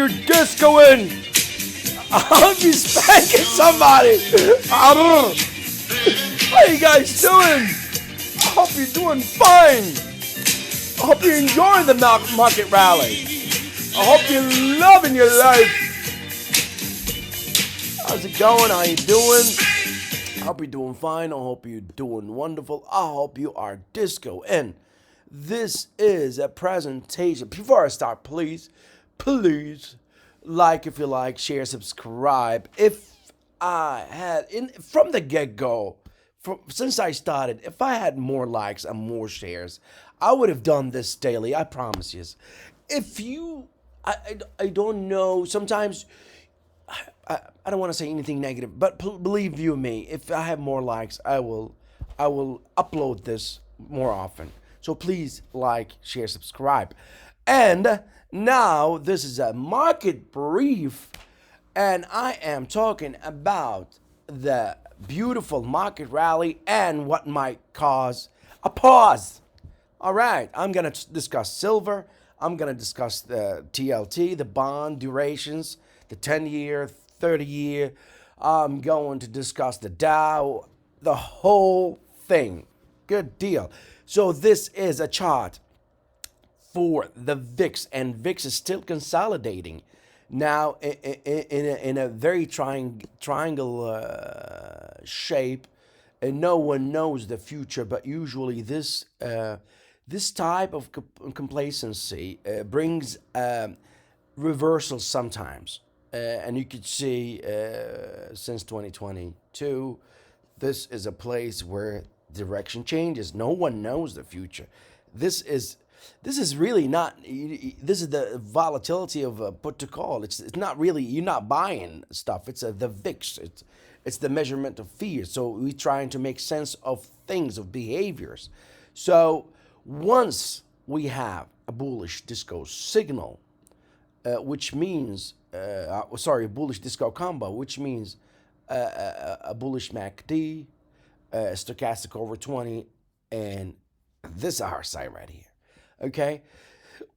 you discoing. I hope you spanking somebody. How you guys doing? I hope you're doing fine. I hope you're enjoying the market rally. I hope you're loving your life. How's it going? How you doing? I hope you're doing fine. I hope you're doing wonderful. I hope you are disco. And this is a presentation. Before I start, please like if you like, share, subscribe. If I had from the get-go, since I started, if I had more likes and more shares, I would have done this daily. I promise you. If you, I don't know. Sometimes I don't want to say anything negative, but believe you me, if I have more likes, I will upload this more often. So please like, share, subscribe. And now this is a market brief, and I am talking about the beautiful market rally and what might cause a pause. All right, I'm going to discuss silver. I'm going to discuss the TLT, the bond durations, the 10-year, 30-year. I'm going to discuss the Dow, the whole thing. Good deal. So this is a chart for the VIX, and VIX is still consolidating now in a very triangle shape, and no one knows the future. But usually this type of complacency brings reversals sometimes, and you could see since 2022, this is a place where direction changes. No one knows the future. This is really not. This is the volatility of put to call. It's not really. You're not buying stuff. It's the VIX. It's the measurement of fear. So we're trying to make sense of things, of behaviors. So once we have a bullish disco signal, which means bullish disco combo, which means a bullish MACD, stochastic over 20, and this RSI right here. Okay,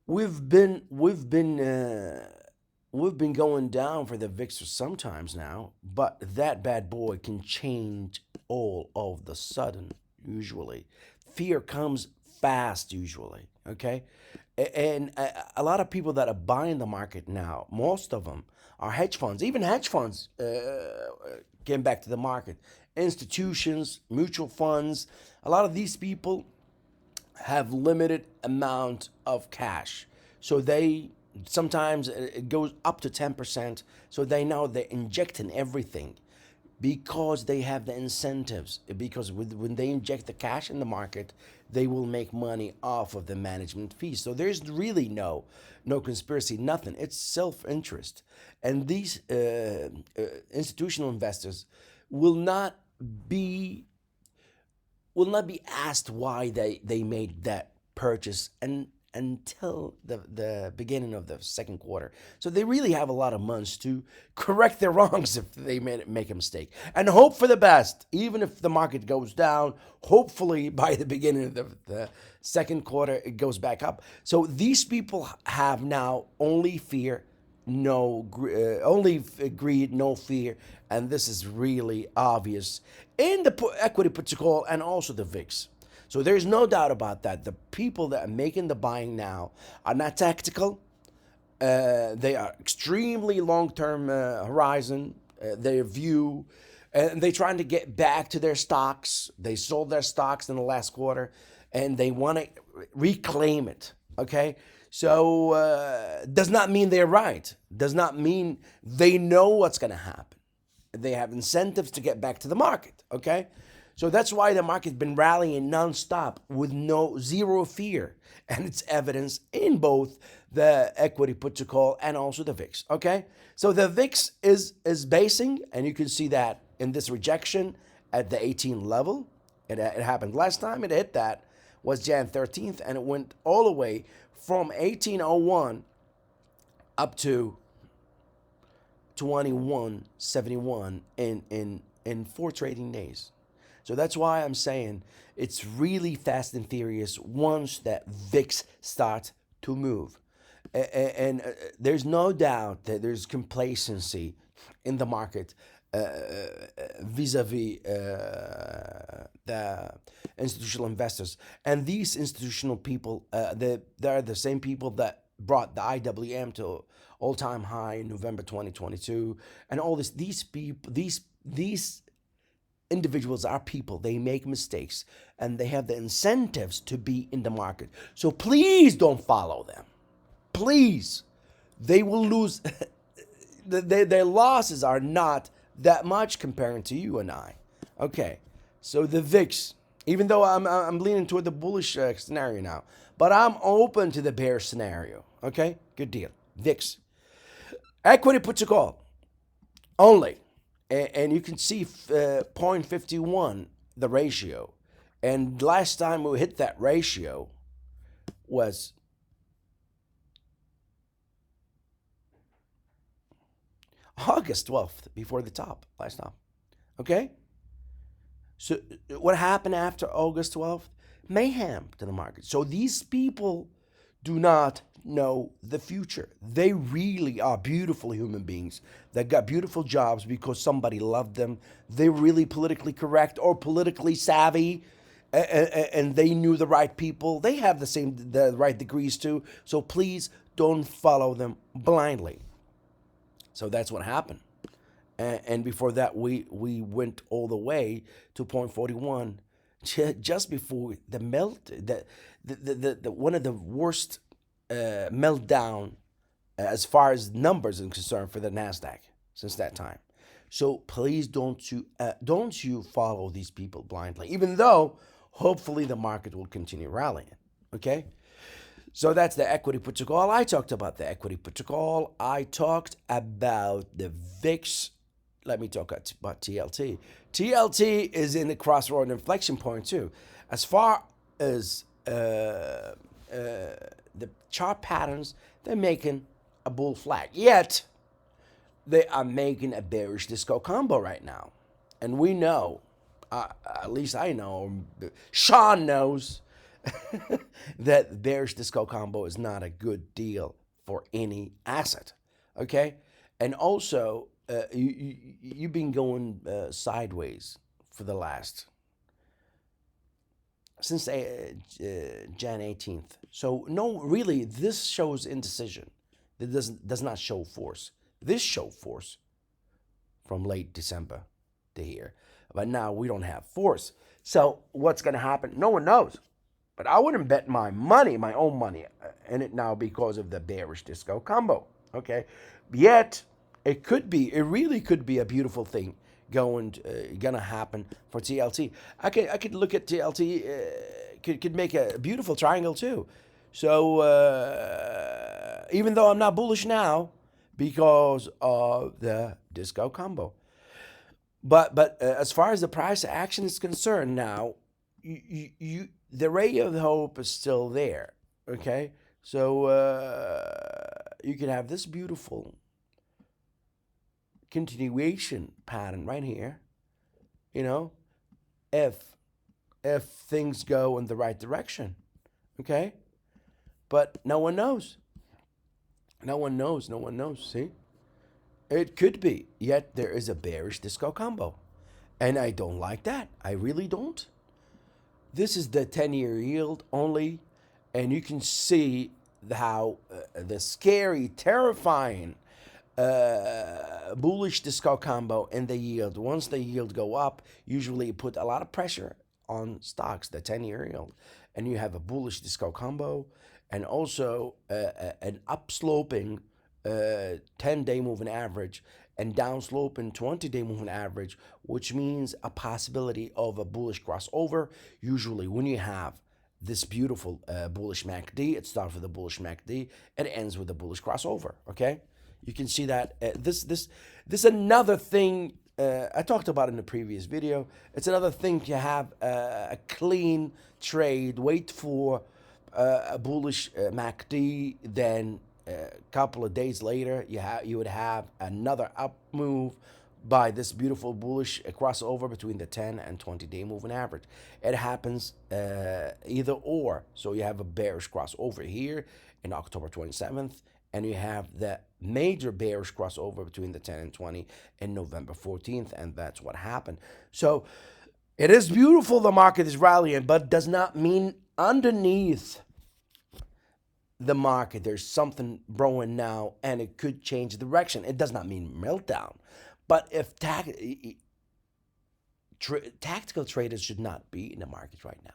we've been going down for the VIX for sometimes now, but that bad boy can change all of the sudden. Usually, fear comes fast. Usually, okay, and a lot of people that are buying the market now, most of them are hedge funds. Even hedge funds came back to the market. Institutions, mutual funds. A lot of these people have limited amount of cash, so they sometimes it goes up to 10%. So they know they're injecting everything because they have the incentives. Because when they inject the cash in the market, they will make money off of the management fees. So there's really no conspiracy, nothing. It's self-interest, and these institutional investors will not be asked why they made that purchase until the beginning of the second quarter. So they really have a lot of months to correct their wrongs if they make a mistake, and hope for the best. Even if the market goes down, hopefully by the beginning of the second quarter it goes back up. So these people have now only fear, only greed, no fear, and this is really obvious in the equity put to call and also the VIX. So there's no doubt about that. The people that are making the buying now are not tactical. They are extremely long-term horizon. Their view, and they're trying to get back to their stocks. They sold their stocks in the last quarter, and they want to reclaim it. Okay. So does not mean they're right. Does not mean they know what's going to happen. They have incentives to get back to the market. Okay, so that's why the market's been rallying nonstop with zero fear, and it's evidence in both the equity put to call and also the VIX. Okay, so the VIX is basing, and you can see that in this rejection at the 18 level. It happened last time. It hit that was Jan 13th, and it went all the way from 1801 up to 2171 in 4 trading days. So that's why I'm saying it's really fast and furious once that VIX starts to move. And there's no doubt that there's complacency in the market vis-a-vis the institutional investors. And these institutional people, they're the same people that brought the IWM to all-time high in November 2022, and all this. These people, these individuals are people. They make mistakes, and they have the incentives to be in the market. So please don't follow them. Please, they will lose. Their losses are not that much comparing to you and I. Okay, so the VIX, even though I'm leaning toward the bullish scenario now, but I'm open to the bear scenario. Okay, good deal. VIX, equity put to call only, and you can see 0.51 the ratio, and last time we hit that ratio was August 12th, before the top, last time. Okay? So what happened after August 12th? Mayhem to the market. So these people do not know the future. They really are beautiful human beings that got beautiful jobs because somebody loved them. They're really politically correct or politically savvy, and they knew the right people. They have the right degrees too. So please don't follow them blindly. So that's what happened. And before that, we went all the way to 0.41, just before the melt, the one of the worst meltdown as far as numbers are concerned for the Nasdaq since that time. So please don't you follow these people blindly, even though hopefully the market will continue rallying. Okay. So that's the equity put to call. I talked about the equity put to call. I talked about the VIX. Let me talk about TLT. TLT is in the crossroad inflection point too. As far as the chart patterns, they're making a bull flag. Yet they are making a bearish disco combo right now, and we know, at least I know, Sean knows. That bearish disco combo is not a good deal for any asset. Okay, and also you've been going sideways for the last since Jan 18th. So no, really, this shows indecision. It does not show force. This showed force from late December to here, but now we don't have force. So what's going to happen? No one knows. But I wouldn't bet my money, my own money, in it now because of the bearish disco combo. Okay, yet it really could be a beautiful thing gonna happen for TLT. I could look at TLT, could make a beautiful triangle too. So even though I'm not bullish now because of the disco combo, but as far as the price action is concerned now, the ray of hope is still there. Okay, so you can have this beautiful continuation pattern right here. You know, if things go in the right direction. Okay, but no one knows. No one knows. No one knows. See, it could be. Yet there is a bearish disco combo, and I don't like that. I really don't. This is the 10-year yield only, and you can see how the scary, terrifying bullish disco combo and the yield. Once the yield go up, usually it put a lot of pressure on stocks, the 10-year yield, and you have a bullish disco combo, and also an upsloping 10-day moving average and downslope 20-day moving average, which means a possibility of a bullish crossover. Usually when you have this beautiful bullish MACD, it starts with a bullish MACD and it ends with a bullish crossover. Okay, you can see that this another thing I talked about in the previous video. It's another thing to have a clean trade, wait for a bullish MACD, then a couple of days later, you would have another up move, by this beautiful bullish crossover between the 10 and 20-day moving average. It happens either or. So you have a bearish crossover here in October 27th, and you have the major bearish crossover between the 10 and 20 in November 14th, and that's what happened. So it is beautiful the market is rallying, but does not mean underneath the market there's something brewing now and it could change direction. It does not mean meltdown. But if tactical traders should not be in the market right now.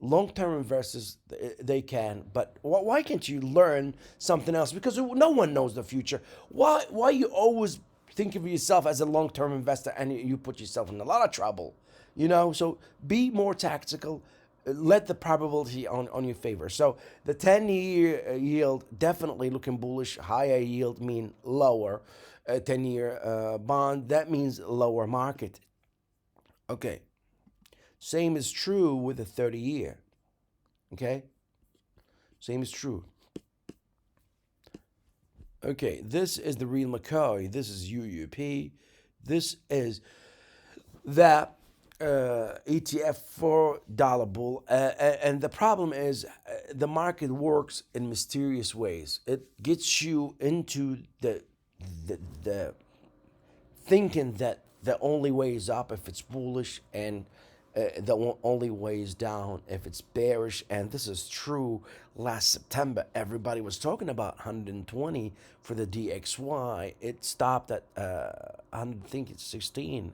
Long-term investors, they can, but why can't you learn something else? Because no one knows the future. Why you always think of yourself as a long-term investor and you put yourself in a lot of trouble? So be more tactical. Let the probability on your favor. So the 10-year yield definitely looking bullish. Higher yield mean lower. 10-year bond, that means lower market. Okay. Same is true with the 30-year. Okay? Same is true. Okay, this is the real McCoy. This is UUP. This is that ETF for dollar bull. And the problem is the market works in mysterious ways. It gets you into the thinking that the only way is up if it's bullish, and the only way is down if it's bearish. And this is true. Last September, everybody was talking about 120 for the DXY. It stopped at I think it's 16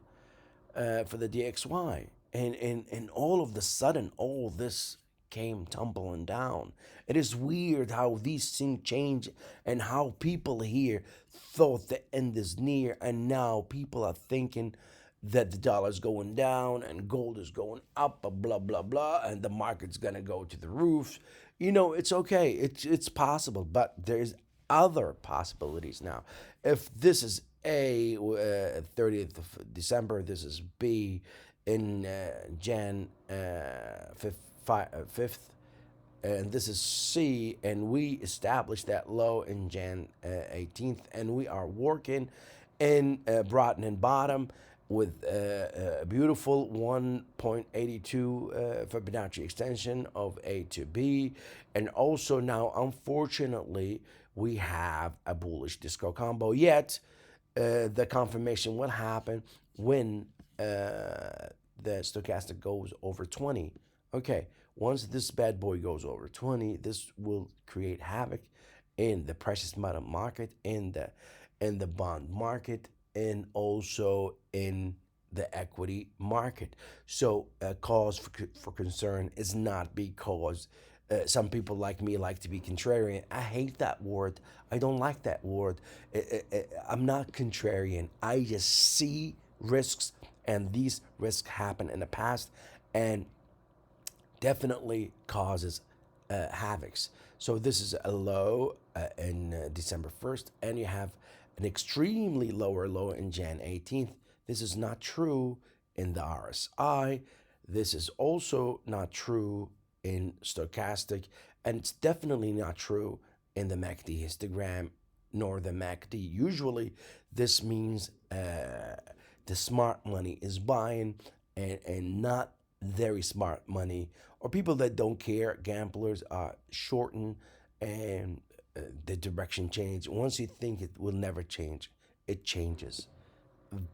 for the DXY, and all of the sudden, all this came tumbling down. It is weird how these things change and how people here thought the end is near, and now people are thinking that the dollar is going down and gold is going up, blah blah blah, and the market's gonna go to the roof. It's okay. It's possible, but there's other possibilities now. If this is A, 30th of December, this is B in Jan 5th, and this is C, and we established that low in Jan 18th, and we are working in Broughton and bottom with a beautiful 1.82 Fibonacci extension of A to B. And also now, unfortunately, we have a bullish disco combo. Yet, the confirmation will happen when the stochastic goes over 20. Okay, once this bad boy goes over 20, this will create havoc in the precious metal market, in the bond market, and also in the equity market. So cause for concern is not because some people like me like to be contrarian. I hate that word. I don't like that word. I'm not contrarian. I just see risks, and these risks happen in the past and definitely causes havocs. So this is a low in December 1st, and you have an extremely lower low in Jan 18th. This is not true in the RSI. This is also not true in stochastic, and it's definitely not true in the MACD histogram nor the MACD. Usually, this means the smart money is buying, and not very smart money, or people that don't care, gamblers, are shorting, and the direction change. Once you think it will never change, it changes.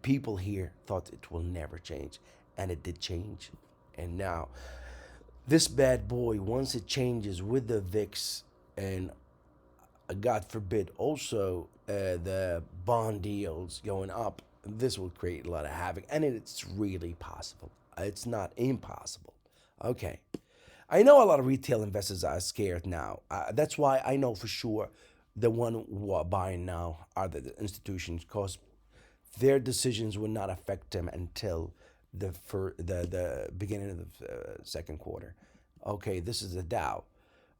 People here thought it will never change, and it did change. And now, this bad boy, once it changes with the VIX, and God forbid also the bond yields going up, this will create a lot of havoc, and it's really possible. It's not impossible. Okay. I know a lot of retail investors are scared now. That's why I know for sure the one who are buying now are the institutions, because their decisions will not affect them until the beginning of the second quarter. Okay, this is the Dow.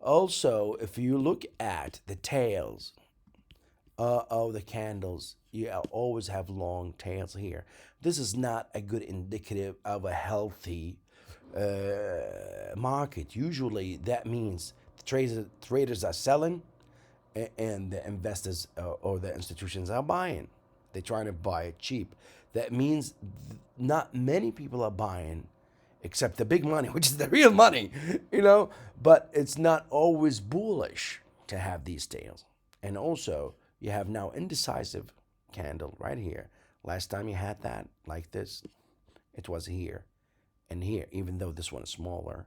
Also, if you look at the tails of the candles, you always have long tails here. This is not a good indicative of a healthy market. Usually that means the traders are selling, and the investors or the institutions are buying. They're trying to buy it cheap. That means not many people are buying, except the big money, which is the real money, you know. But it's not always bullish to have these tails. And also, you have now indecisive candle right here. Last time you had that like this, it was here and here, even though this one is smaller.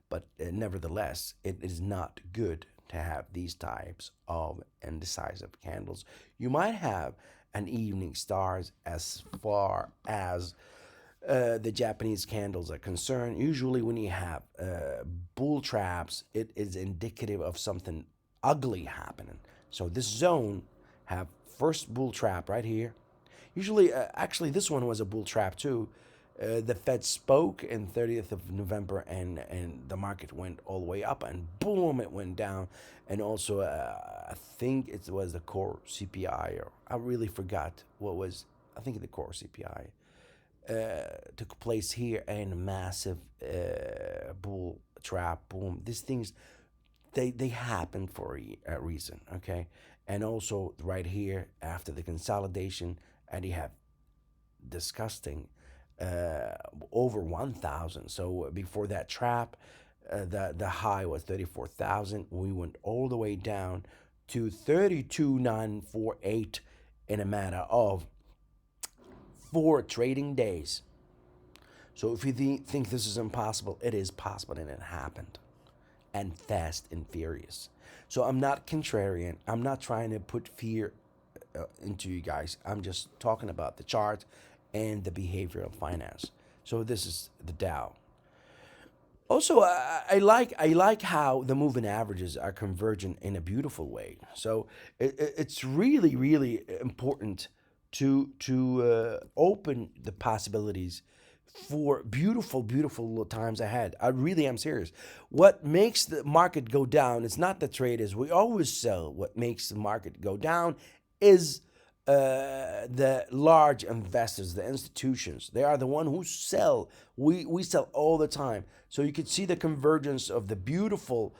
But nevertheless, it is not good to have these types of indecisive candles. You might have an evening stars as far as the Japanese candles are concerned. Usually, when you have bull traps, it is indicative of something ugly happening. So this zone have first bull trap right here. Usually, actually, this one was a bull trap too. The Fed spoke in 30th of November, and the market went all the way up, and boom, it went down. And also, I think it was the core CPI, or I really forgot what was. I think the core CPI took place here, and a massive bull trap. Boom. These things they happen for a reason, okay? And also right here after the consolidation, and you have disgusting over 1,000. So before that trap, the high was 34,000. We went all the way down to 32,948 in a matter of 4 trading days. So if you think this is impossible, it is possible, and it happened, and fast and furious. So I'm not contrarian. I'm not trying to put fear into you guys. I'm just talking about the chart and the behavioral finance. So this is the Dow. Also, I like how the moving averages are convergent in a beautiful way. So it's really important to open the possibilities for beautiful times ahead. I really am serious. What makes the market go down is not the traders. We always sell. What makes the market go down is the large investors, the institutions. They are the one who sell. We sell all the time. So you can see the convergence of the beautiful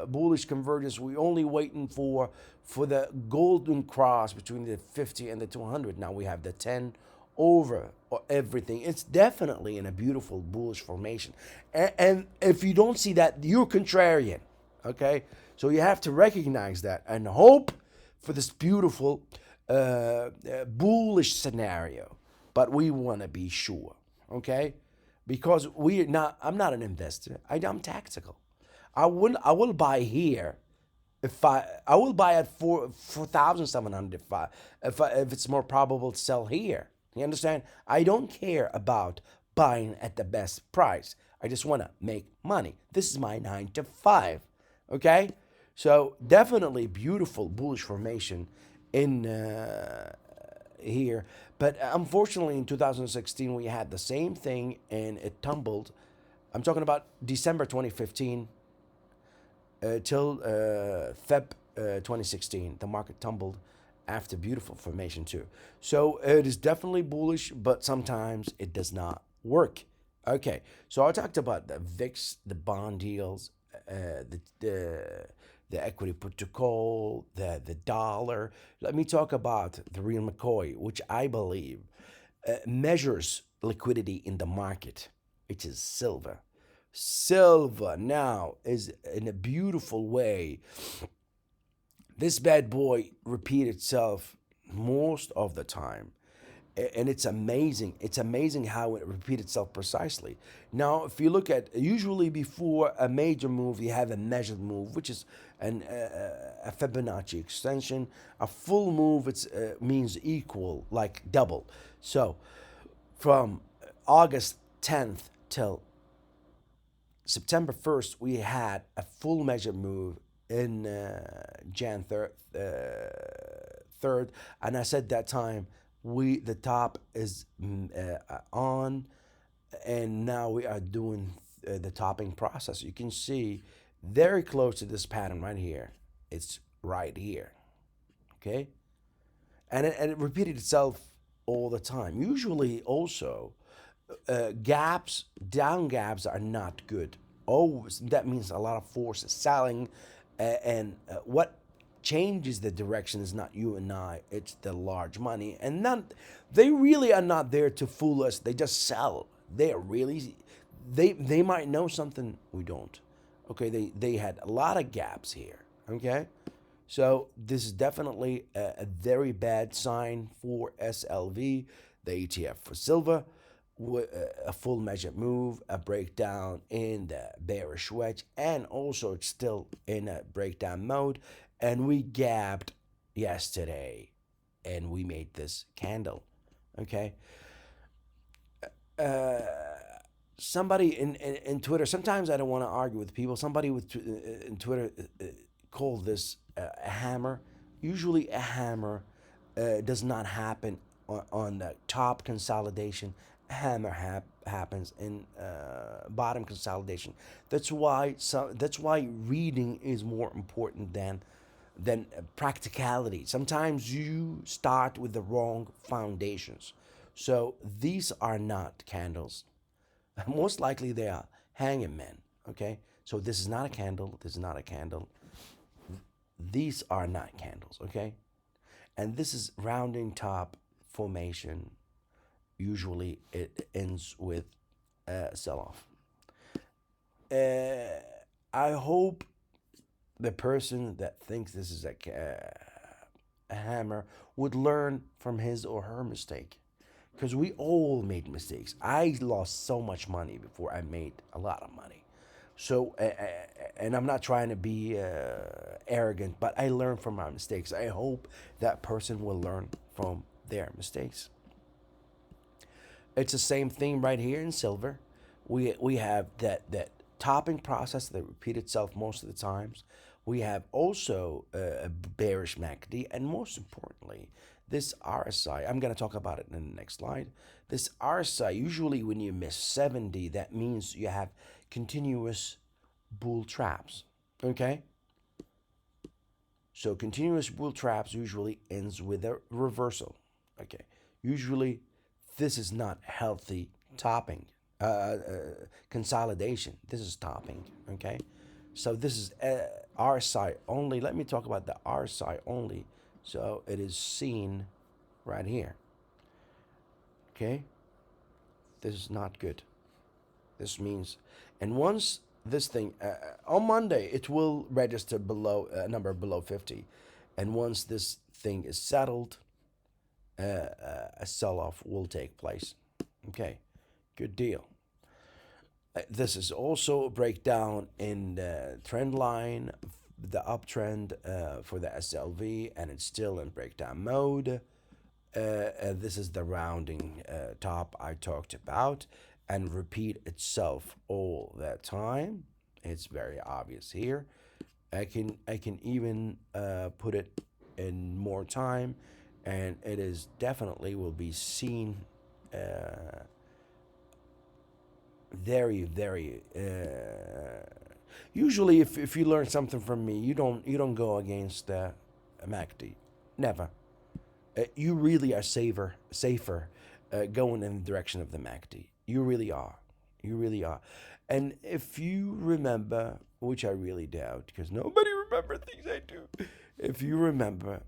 bullish convergence. We only waiting for the golden cross between the 50 and the 200. Now we have the 10 over everything. It's definitely in a beautiful bullish formation. And if you don't see that, you're contrarian. Okay, so you have to recognize that and hope for this beautiful bullish scenario. But we want to be sure. Okay, because I'm not an investor. I'm tactical. I will buy here if I will buy at 4,700 if it's more probable to sell here. You understand? I don't care about buying at the best price. I just want to make money. This is my 9 to 5. Okay? So definitely beautiful bullish formation in here. But unfortunately in 2016 we had the same thing and it tumbled. I'm talking about December 2015 till Feb 2016. The market tumbled after beautiful formation too. So it is definitely bullish, but sometimes it does not work. Okay, so I talked about the VIX, the bond deals, the equity put to call, the dollar. Let me talk about the real McCoy, which I believe measures liquidity in the market, which is silver. Silver now is in a beautiful way. This bad boy repeats itself most of the time. And it's amazing. It's amazing how it repeats itself precisely. Now, if you look at usually before a major move, you have a measured move, which is a Fibonacci extension. A full move it means equal, like double. So from August 10th till September 1st, we had a full measured move in Jan 3rd, and I said that time the top is on, and now we are doing the topping process. You can see very close to this pattern right here. It's right here, okay, and it repeated itself all the time. Usually, also gaps, down gaps are not good. Oh, that means a lot of force is selling, and what changes the direction is not you and I, it's the large money. And not, they really are not there to fool us. They just sell. They are really, they might know something we don't. Okay, they had a lot of gaps here. Okay, so this is definitely a very bad sign for SLV, the ETF for silver. A full measure move, a breakdown in the bearish wedge, and also it's still in a breakdown mode. And we gapped yesterday, and we made this candle. Okay, uh, somebody in Twitter. Sometimes I don't want to argue with people. Somebody in Twitter called this a hammer. Usually, a hammer does not happen on the top consolidation. A hammer happens in bottom consolidation. That's why reading is more important than practicality. Sometimes you start with the wrong foundations. So these are not candles. Most likely they are hanging men. Okay, so this is not a candle. This is not a candle. These are not candles. Okay, and this is rounding top formation. Usually it ends with a sell-off. I hope the person that thinks this is a hammer would learn from his or her mistake, because we all made mistakes. I lost so much money before I made a lot of money. So, and I'm not trying to be arrogant, but I learned from my mistakes. I hope that person will learn from their mistakes. It's the same thing right here in silver. We have that topping process that repeats itself most of the times. We have also a bearish MACD, and most importantly, this RSI. I'm going to talk about it in the next slide. This RSI, usually when you miss 70, that means you have continuous bull traps. Okay? So continuous bull traps usually ends with a reversal. Okay? Usually this is not healthy topping, consolidation. This is topping. Okay? So this is RSI only. Let me talk about the RSI only. So it is seen right here. Okay? This is not good. This means, and once this thing, on Monday, it will register below a number below 50. And once this thing is settled, a sell-off will take place. Okay, good deal. This is also a breakdown in the trend line, the uptrend for the SLV, and it's still in breakdown mode. This is the rounding top I talked about, and repeat itself all the time. It's very obvious here. I can even put it in more time, and it is definitely will be seen very, very. Usually, if you learn something from me, you don't go against MACD. Never. You really are safer going in the direction of the MACD. You really are. You really are. And if you remember, which I really doubt, because nobody remembers things I do. If you remember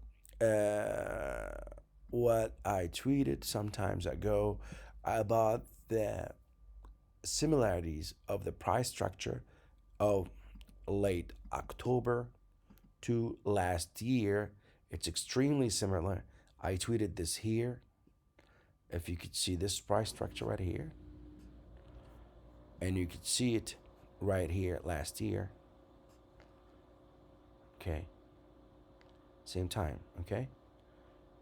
what I tweeted some times ago about the similarities of the price structure of late October to last year, it's extremely similar. I tweeted this here. If you could see this price structure right here, and you could see it right here last year. Okay. Same time. Okay.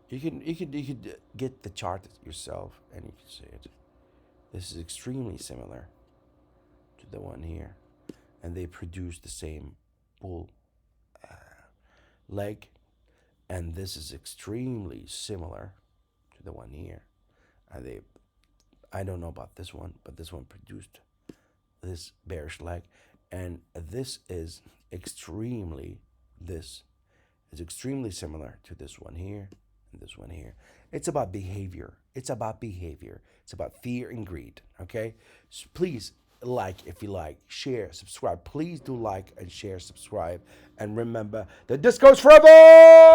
You could get the chart yourself, and you can see it. This is extremely similar to the one here, and they produce the same bull leg, and this is extremely similar to the one here. And I don't know about this one, but this one produced this bearish leg, and this is extremely similar to this one here and this one here. It's about behavior. It's about behavior. It's about fear and greed. Okay, so please like if you like, share, subscribe. Please do like and share, subscribe, and remember the disco's forever.